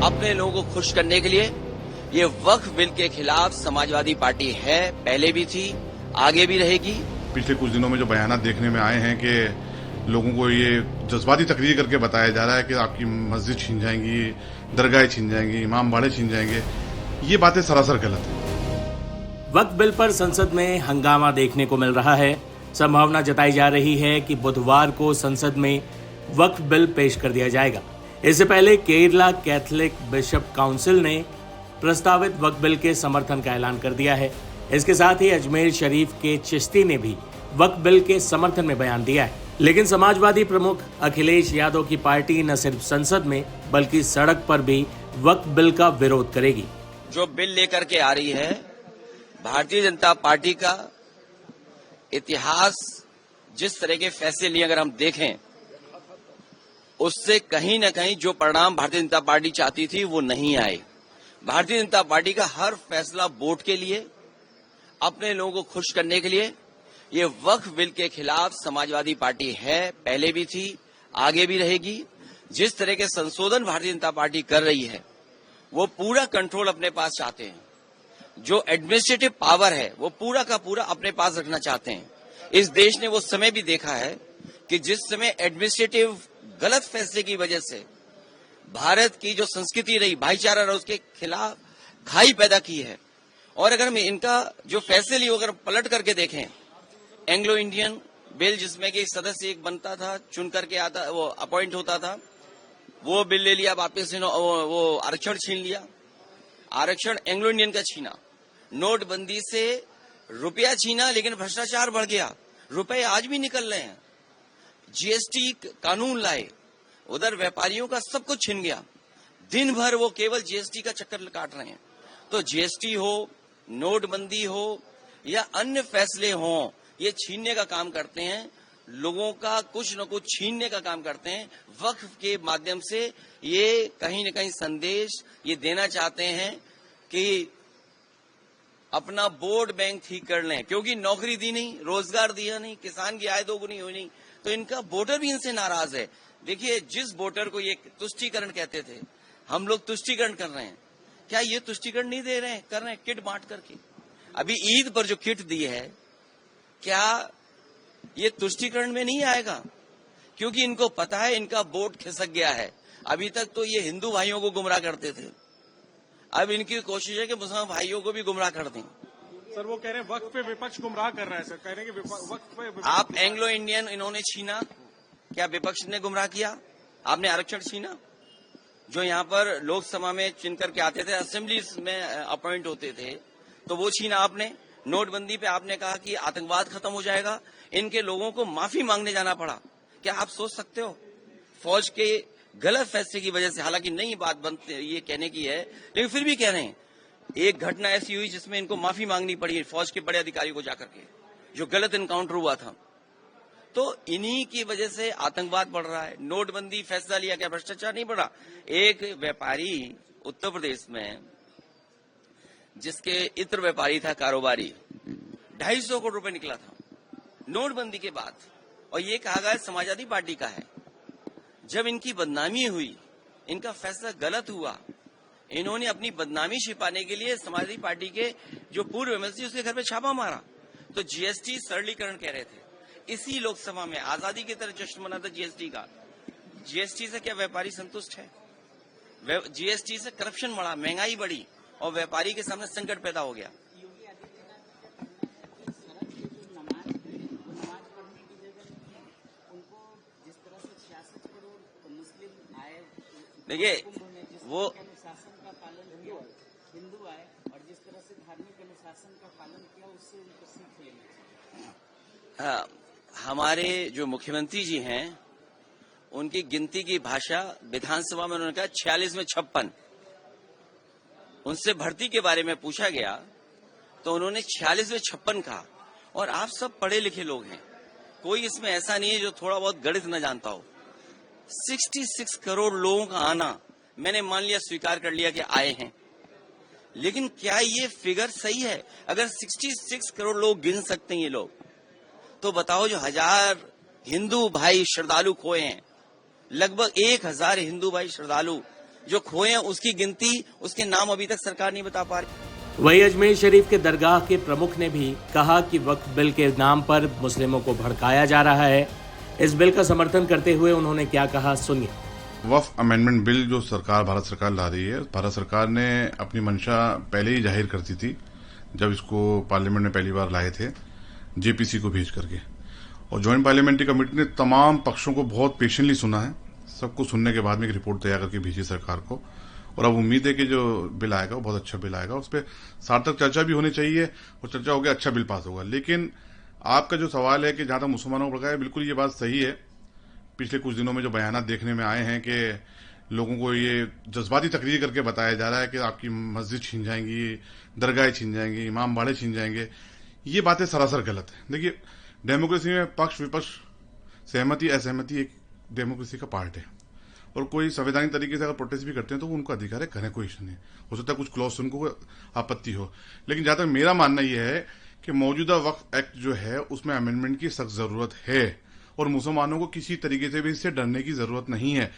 अपने लोगों को खुश करने के लिए ये वक्फ बिल के खिलाफ समाजवादी पार्टी है, पहले भी थी, आगे भी रहेगी। पिछले कुछ दिनों में जो बयानात देखने में आए हैं कि लोगों को ये जज्बाती तकरीर करके बताया जा रहा है कि आपकी मस्जिद छीन जाएंगी, दरगाहें छीन जाएंगी, इमाम बाड़े छीन जाएंगे, ये बातें सरासर गलत है। वक्फ बिल पर संसद में हंगामा देखने को मिल रहा है। संभावना जताई जा रही है कि बुधवार को संसद में वक्फ बिल पेश कर दिया जाएगा। इससे पहले केरला कैथोलिक बिशप काउंसिल ने प्रस्तावित वक्फ बिल के समर्थन का ऐलान कर दिया है। इसके साथ ही अजमेर शरीफ के चिश्ती ने भी वक्फ बिल के समर्थन में बयान दिया है। लेकिन समाजवादी प्रमुख अखिलेश यादव की पार्टी न सिर्फ संसद में बल्कि सड़क पर भी वक्फ बिल का विरोध करेगी। जो बिल लेकर के आ रही है, भारतीय जनता पार्टी का इतिहास जिस तरह के फैसले लिए अगर हम देखें, उससे कहीं न कहीं जो परिणाम भारतीय जनता पार्टी चाहती थी वो नहीं आए। भारतीय जनता पार्टी का हर फैसला वोट के लिए, अपने लोगों को खुश करने के लिए। ये वक्फ बिल के खिलाफ समाजवादी पार्टी है, पहले भी थी, आगे भी रहेगी। जिस तरह के संशोधन भारतीय जनता पार्टी कर रही है, वो पूरा कंट्रोल अपने पास चाहते हैं। जो एडमिनिस्ट्रेटिव पावर है वो पूरा का पूरा अपने पास रखना चाहते हैं। इस देश ने वो समय भी देखा है कि जिस समय एडमिनिस्ट्रेटिव गलत फैसले की वजह से भारत की जो संस्कृति रही, भाईचारा रहा, उसके खिलाफ खाई पैदा की है। और अगर हम इनका जो फैसले लिए अगर पलट करके देखें, एंग्लो इंडियन बिल जिसमें कि सदस्य एक बनता था, चुन करके आता, वो अपॉइंट होता था, वो बिल ले लिया वापस, वो आरक्षण छीन लिया। आरक्षण एंग्लो इंडियन का छीना, नोटबंदी से रुपया छीना, लेकिन भ्रष्टाचार बढ़ गया, रुपए आज भी निकल रहे हैं। जीएसटी कानून लाए, उधर व्यापारियों का सब कुछ छिन गया। दिन भर वो केवल जीएसटी का चक्कर काट रहे हैं। तो जीएसटी हो, नोटबंदी हो या अन्य फैसले हों, ये छीनने का काम करते हैं, लोगों का कुछ न कुछ छीनने का काम करते हैं। वक्फ के माध्यम से ये कहीं न कहीं संदेश ये देना चाहते हैं कि अपना वोट बैंक ठीक कर लें, क्योंकि नौकरी दी नहीं, रोजगार दिया नहीं, किसान की आय दोगुनी हुई नहीं, तो इनका वोटर भी इनसे नाराज है। देखिए, जिस वोटर को ये तुष्टीकरण कहते थे, हम लोग तुष्टीकरण कर रहे हैं, क्या ये तुष्टीकरण नहीं दे रहे हैं? कर रहे हैं किट बांट करके। अभी ईद पर जो किट दी है, क्या ये तुष्टीकरण में नहीं आएगा? क्योंकि इनको पता है इनका वोट खिसक गया है। अभी तक तो ये हिंदू भाइयों को गुमराह करते थे, अब इनकी कोशिश है कि मुसलमान भाइयों को भी गुमराह कर दें। सर, वो कह रहे हैं वक्फ पे विपक्ष गुमराह कर रहा है। सर कह रहे हैं कि वक्फ पे आप एंग्लो इंडियन इन्होंने छीना, क्या विपक्ष ने गुमराह किया? आपने आरक्षण छीना, जो यहाँ पर लोकसभा में चुन करके आते थे, असेंबली में अपॉइंट होते थे, तो वो छीना आपने। नोटबंदी पे आपने कहा कि आतंकवाद खत्म हो जाएगा, इनके लोगों को माफी मांगने जाना पड़ा। क्या आप सोच सकते हो? फौज के गलत फैसले की वजह से, हालांकि नई बात बनती ये कहने की है, लेकिन फिर भी कह रहे हैं, एक घटना ऐसी हुई जिसमें इनको माफी मांगनी पड़ी फौज के बड़े अधिकारी को जाकर के, जो गलत इनकाउंटर हुआ था। तो इन्हीं की वजह से आतंकवाद बढ़ रहा है। नोटबंदी फैसला लिया, क्या भ्रष्टाचार नहीं बढ़ा? एक व्यापारी उत्तर प्रदेश में, जिसके इत्र व्यापारी था, कारोबारी, 250 करोड़ रुपए निकला था नोटबंदी के बाद, और ये कहा गया समाजवादी पार्टी का है। जब इनकी बदनामी हुई, इनका फैसला गलत हुआ, इन्होंने अपनी बदनामी छिपाने के लिए समाजवादी पार्टी के जो पूर्व एमएलसी उसके घर पे छापा मारा। तो जीएसटी सरलीकरण कह रहे थे, इसी लोकसभा में आजादी की तरह जश्न मना था जीएसटी का। जीएसटी से क्या व्यापारी संतुष्ट है? जीएसटी से करप्शन बढ़ा, महंगाई बढ़ी और व्यापारी के सामने संकट पैदा हो गया। देखिए, वो अनुशासन का पालन किया, हिंदू आए और जिस तरह से धार्मिक अनुशासन का पालन किया, उससे उनको सीख लेनी चाहिए। हाँ, हमारे जो मुख्यमंत्री जी हैं, उनकी गिनती की भाषा विधानसभा में उन्होंने कहा 46 में 56। उनसे भर्ती के बारे में पूछा गया तो उन्होंने 46 में 56 कहा। और आप सब पढ़े लिखे लोग हैं, कोई इसमें ऐसा नहीं है जो थोड़ा बहुत गणित न जानता हो। 66 करोड़ लोगों का आना, मैंने मान लिया, स्वीकार कर लिया कि आए हैं, लेकिन क्या ये फिगर सही है? अगर 66 करोड़ लोग गिन सकते हैं ये लोग, तो बताओ जो 1000 हिंदू भाई श्रद्धालु खोए हैं, लगभग 1000 हिंदू भाई श्रद्धालु जो खोए हैं उसकी गिनती, उसके नाम अभी तक सरकार नहीं बता पा रही। वहीं अजमेर शरीफ के दरगाह के प्रमुख ने भी कहा कि वक्फ बिल के नाम पर मुस्लिमों को भड़काया जा रहा है। इस बिल का समर्थन करते हुए उन्होंने क्या कहा, सुनिए। वक्फ अमेंडमेंट बिल जो भारत सरकार ला रही है, भारत सरकार ने अपनी मंशा पहले ही जाहिर कर दी थी जब इसको पार्लियामेंट में पहली बार लाए थे जेपीसी को भेज करके, और ज्वाइंट पार्लियामेंट्री कमेटी ने तमाम पक्षों को बहुत पेशेंटली सुना है। सबको सुनने के बाद में एक रिपोर्ट तैयार करके भेजी सरकार को, और अब उम्मीद है कि जो बिल आएगा वो बहुत अच्छा बिल आएगा। उस पर सार्थक चर्चा भी होनी चाहिए, और चर्चा होकर अच्छा बिल पास होगा। लेकिन आपका जो सवाल है कि जहां तक मुसलमानों को भड़काया, बिल्कुल ये बात सही है। पिछले कुछ दिनों में जो बयान देखने में आए हैं कि लोगों को ये जज्बाती तकरीर करके बताया जा रहा है कि आपकी मस्जिद छीन जाएंगी, दरगाहें छीन जाएंगी, इमाम बाड़े छीन जाएंगे, ये बातें सरासर गलत है। देखिए, डेमोक्रेसी में पक्ष विपक्ष, सहमति असहमति एक डेमोक्रेसी का पार्ट है, और कोई संवैधानिक तरीके से अगर प्रोटेस्ट भी करते हैं तो वो उनका अधिकार है, करें, कोई इश्यू नहीं। हो सकता है कुछ क्लॉज उनको आपत्ति हो, लेकिन जहां तक मेरा मानना यह है कि मौजूदा वक्फ एक्ट जो है उसमें अमेंडमेंट की सख्त जरूरत है, और मुसलमानों को किसी तरीके से भी इससे डरने की जरूरत नहीं है।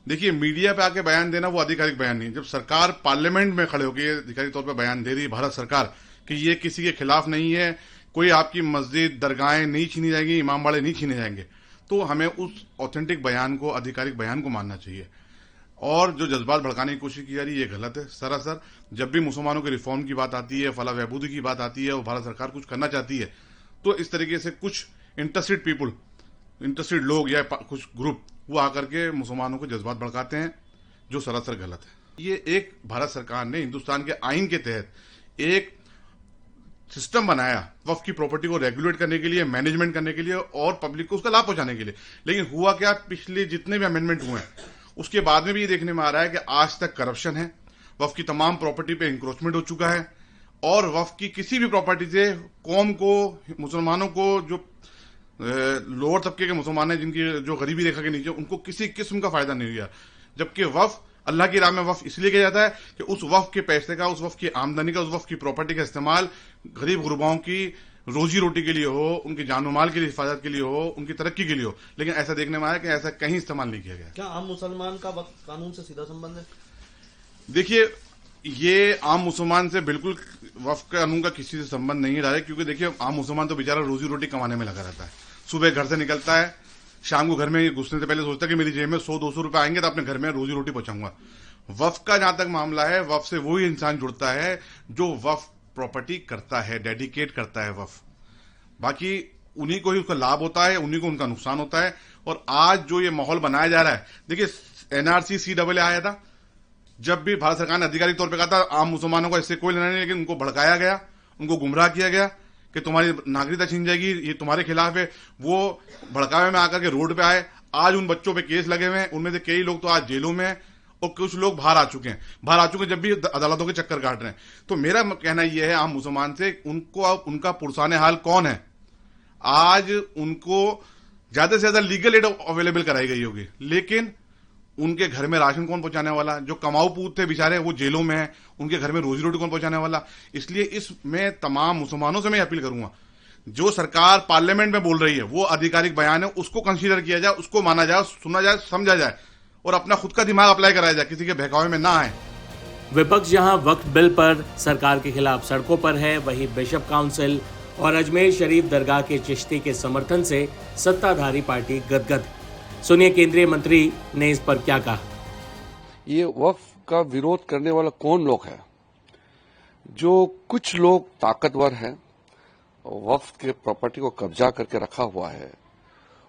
देखिए, मीडिया पे आके बयान देना वो आधिकारिक बयान नहीं है। जब सरकार पार्लियामेंट में खड़े होकर आधिकारिक तौर पर बयान दे रही है भारत सरकार कि ये किसी के खिलाफ नहीं है, कोई आपकी मस्जिद दरगाहें नहीं छीनी जाएंगी, इमाम बाड़े नहीं छीने जाएंगे, तो हमें उस ऑथेंटिक बयान को, आधिकारिक बयान को मानना चाहिए। और जो जज्बात भड़काने की कोशिश की जा रही है ये गलत है सरासर। जब भी मुसलमानों के रिफॉर्म की बात आती है, फलाह बहबूदी की बात आती है और भारत सरकार कुछ करना चाहती है, तो इस तरीके से कुछ इंटरेस्टेड पीपुल, इंटरेस्टेड लोग या कुछ ग्रुप वो आकर के मुसलमानों को जज्बात भड़काते हैं, जो सरासर गलत है। ये एक भारत सरकार ने हिंदुस्तान के आईन के तहत एक सिस्टम बनाया वक्फ की प्रॉपर्टी को रेगुलेट करने के लिए, मैनेजमेंट करने के लिए और पब्लिक को उसका लाभ पहुंचाने के लिए। लेकिन हुआ क्या, पिछले जितने भी अमेंडमेंट हुए हैं उसके बाद में भी ये देखने में आ रहा है कि आज तक करप्शन है, वक्फ की तमाम प्रॉपर्टी पे इंक्रोचमेंट हो चुका है, और वक्फ की किसी भी प्रॉपर्टी से कौम को, मुसलमानों को, जो लोअर तबके के मुसलमान हैं जिनकी जो गरीबी रेखा के नीचे, उनको किसी किस्म का फायदा नहीं हुआ। जबकि वक्फ, अल्लाह की राह में वक्फ इसलिए किया जाता है कि उस वक्फ के पैसे का, उस वक्फ की आमदनी का, उस वक्फ की प्रॉपर्टी का इस्तेमाल गरीब गुरबाओं की रोजी रोटी के लिए हो, उनकी जानो माल के लिए हिफाजत के लिए हो, उनकी तरक्की के लिए हो। लेकिन ऐसा देखने में आया कि ऐसा कहीं इस्तेमाल नहीं किया गया। क्या आम मुसलमान का वक्फ कानून से सीधा संबंध है? देखिए, ये आम मुसलमान से बिल्कुल वक्फ कानून का किसी से संबंध नहीं रहा है, क्योंकि देखिए आम मुसलमान तो बेचारा रोजी रोटी कमाने में लगा रहता है। सुबह घर से निकलता है, शाम को घर में घुसने से पहले सोचता है कि मेरी जेब में 100-200 रुपए आएंगे तो अपने घर में रोजी रोटी पहुंचाऊंगा। वक्फ का जहां तक मामला है, वक्फ से वही इंसान जुड़ता है जो वक्फ प्रॉपर्टी करता है, डेडिकेट करता है वक्फ। बाकी उन्हीं को ही उसका लाभ होता है, उन्हीं को उनका नुकसान होता है। और आज जो ये माहौल बनाया जा रहा है, देखिए एनआरसी CAA आया था, जब भी भारत सरकार ने आधिकारिक तौर पर कहा था आम मुसलमानों को इससे कोई लेना नहीं, लेकिन उनको भड़काया गया, उनको गुमराह किया गया कि तुम्हारी नागरिकता छीन जाएगी, ये तुम्हारे खिलाफ है। वो भड़कावे में आकर के रोड पे आए। आज उन बच्चों पे केस लगे हुए हैं, उनमें से कई लोग तो आज जेलों में हैं और कुछ लोग बाहर आ चुके हैं, जब भी अदालतों के चक्कर काट रहे हैं। तो मेरा कहना यह है आम मुसलमान से, उनको उनका पुरसाने हाल कौन है? आज उनको ज्यादा से ज्यादा लीगल एड अवेलेबल कराई गई होगी, लेकिन उनके घर में राशन कौन पहुंचाने वाला? जो कमाऊ पूत थे बेचारे, वो जेलों में हैं, उनके घर में रोजी रोटी कौन पहुंचाने वाला? इसलिए इसमें तमाम मुसलमानों से मैं अपील करूंगा, जो सरकार पार्लियामेंट में बोल रही है वो आधिकारिक बयान है, उसको कंसीडर किया जाए, उसको माना जाए, सुना जाए, समझा जाए और अपना खुद का दिमाग अप्लाई कराया जाए, किसी के बहकावे में ना आए। विपक्ष जहां वक्फ बिल पर सरकार के खिलाफ सड़कों पर है, वहीं बिशप काउंसिल और अजमेर शरीफ दरगाह के चिश्ती के समर्थन से सत्ताधारी पार्टी गदगद। सुनिए केंद्रीय मंत्री ने इस पर क्या कहा। ये वक्फ का विरोध करने वाला कौन लोग है? जो कुछ लोग ताकतवर हैं, वक्फ के प्रॉपर्टी को कब्जा करके रखा हुआ है,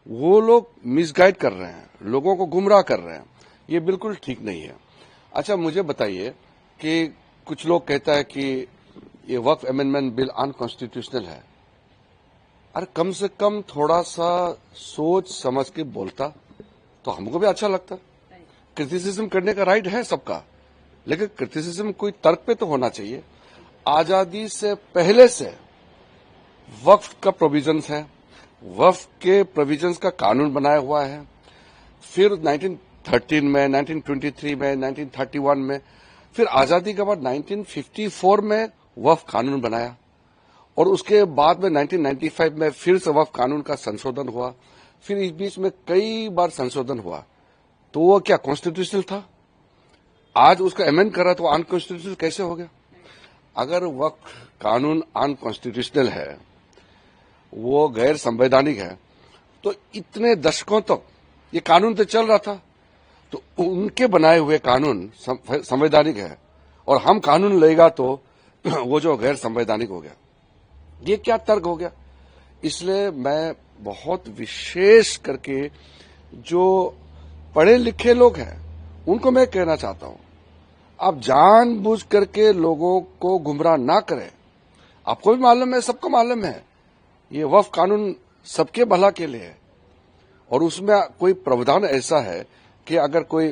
वो लोग मिसगाइड कर रहे हैं, लोगों को गुमराह कर रहे हैं। ये बिल्कुल ठीक नहीं है। अच्छा, मुझे बताइए कि कुछ लोग कहता है कि ये वक्फ अमेंडमेंट बिल अनकॉन्स्टिट्यूशनल है। अरे कम से कम थोड़ा सा सोच समझ के बोलता तो हमको भी अच्छा लगता। क्रिटिसिज्म करने का राइट है सबका, लेकिन क्रिटिसिज्म कोई तर्क पे तो होना चाहिए। आजादी से पहले से वक्फ का प्रोविजंस है, वक्फ के प्रोविजंस का कानून बनाया हुआ है। फिर 1913 में, 1923 में, 1931 में, फिर आजादी के बाद 1954 में वक्फ कानून बनाया और उसके बाद में 1995 में फिर से वक्फ कानून का संशोधन हुआ। फिर इस बीच में कई बार संशोधन हुआ। तो वो क्या कॉन्स्टिट्यूशनल था? आज उसका अमेंड कर रहा तो अनकॉन्स्टिट्यूशनल कैसे हो गया? अगर वक्फ कानून अनकॉन्स्टिट्यूशनल है, वो गैर संवैधानिक है, तो इतने दशकों तक ये कानून तो चल रहा था, तो उनके बनाए हुए कानून संवैधानिक है और हम कानून लेगा तो वो जो गैर संवैधानिक हो गया, ये क्या तर्क हो गया? इसलिए मैं बहुत विशेष करके जो पढ़े लिखे लोग हैं उनको मैं कहना चाहता हूं, आप जानबूझ करके लोगों को गुमराह ना करें। आपको भी मालूम है, सबको मालूम है, ये वक्फ कानून सबके भला के लिए है और उसमें कोई प्रावधान ऐसा है कि अगर कोई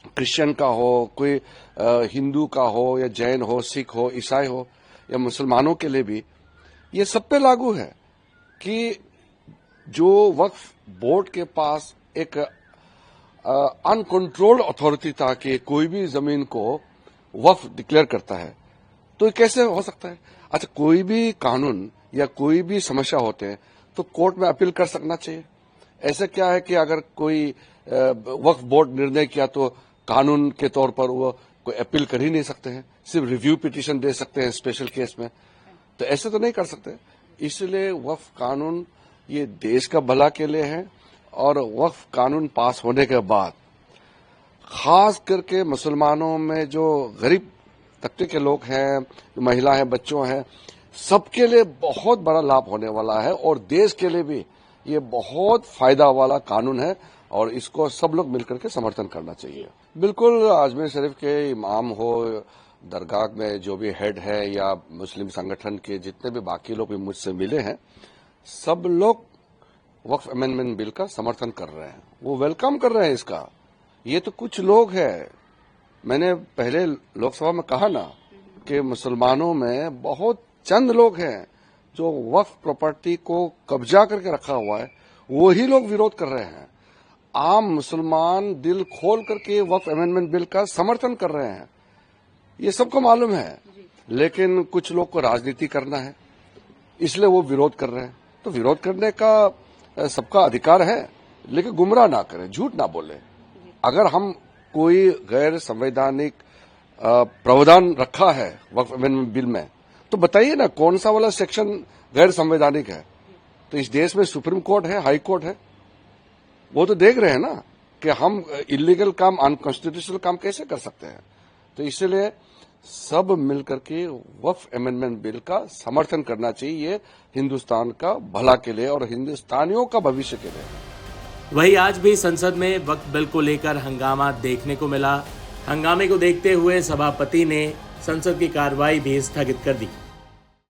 क्रिश्चियन का हो, कोई हिंदू का हो या जैन हो, सिख हो, ईसाई हो या मुसलमानों के लिए भी ये सब पे लागू है कि जो वक्फ बोर्ड के पास एक अनकंट्रोल्ड अथॉरिटी था कि कोई भी जमीन को वक्फ डिक्लेयर करता है, तो ये कैसे हो सकता है? अच्छा, कोई भी कानून या कोई भी समस्या होते हैं तो कोर्ट में अपील कर सकना चाहिए। ऐसा क्या है कि अगर कोई वक्फ बोर्ड निर्णय किया तो कानून के तौर पर वो कोई अपील कर ही नहीं सकते हैं, सिर्फ रिव्यू पिटीशन दे सकते हैं स्पेशल केस में, तो ऐसे तो नहीं कर सकते। इसलिए वक्फ कानून ये देश का भला के लिए है और वक्फ कानून पास होने के बाद खास करके मुसलमानों में जो गरीब तबके के लोग हैं, महिला हैं, बच्चों हैं, सबके लिए बहुत बड़ा लाभ होने वाला है और देश के लिए भी ये बहुत फायदा वाला कानून है और इसको सब लोग मिलकर के समर्थन करना चाहिए। बिल्कुल, अजमेर शरीफ के इमाम हो, दरगाह में जो भी हेड है या मुस्लिम संगठन के जितने भी बाकी लोग भी मुझसे मिले हैं, सब लोग वक्फ अमेंडमेंट बिल का समर्थन कर रहे हैं, वो वेलकम कर रहे हैं इसका। ये तो कुछ लोग हैं, मैंने पहले लोकसभा में कहा ना कि मुसलमानों में बहुत चंद लोग हैं जो वक्फ प्रॉपर्टी को कब्जा करके रखा हुआ है, वही लोग विरोध कर रहे हैं। आम मुसलमान दिल खोल करके वक्फ अमेंडमेंट बिल का समर्थन कर रहे हैं, ये सबको मालूम है, लेकिन कुछ लोग को राजनीति करना है इसलिए वो विरोध कर रहे हैं। तो विरोध करने का सबका अधिकार है, लेकिन गुमराह ना करें, झूठ ना बोले। अगर हम कोई गैर संवैधानिक प्रावधान रखा है वक्फ अमेंडमेंट बिल में, तो बताइए ना कौन सा वाला सेक्शन गैर संवैधानिक है। तो इस देश में सुप्रीम कोर्ट है, हाई कोर्ट है, वो तो देख रहे हैं ना कि हम इलीगल काम, अनकॉन्स्टिट्यूशनल काम कैसे कर सकते हैं। तो इसलिए सब मिलकर के वक्फ अमेंडमेंट बिल का समर्थन करना चाहिए, ये हिंदुस्तान का भला के लिए और हिंदुस्तानियों का भविष्य के लिए। वहीं आज भी संसद में वक्फ बिल को लेकर हंगामा देखने को मिला। हंगामे को देखते हुए सभापति ने संसद की कार्रवाई भी स्थगित कर दी।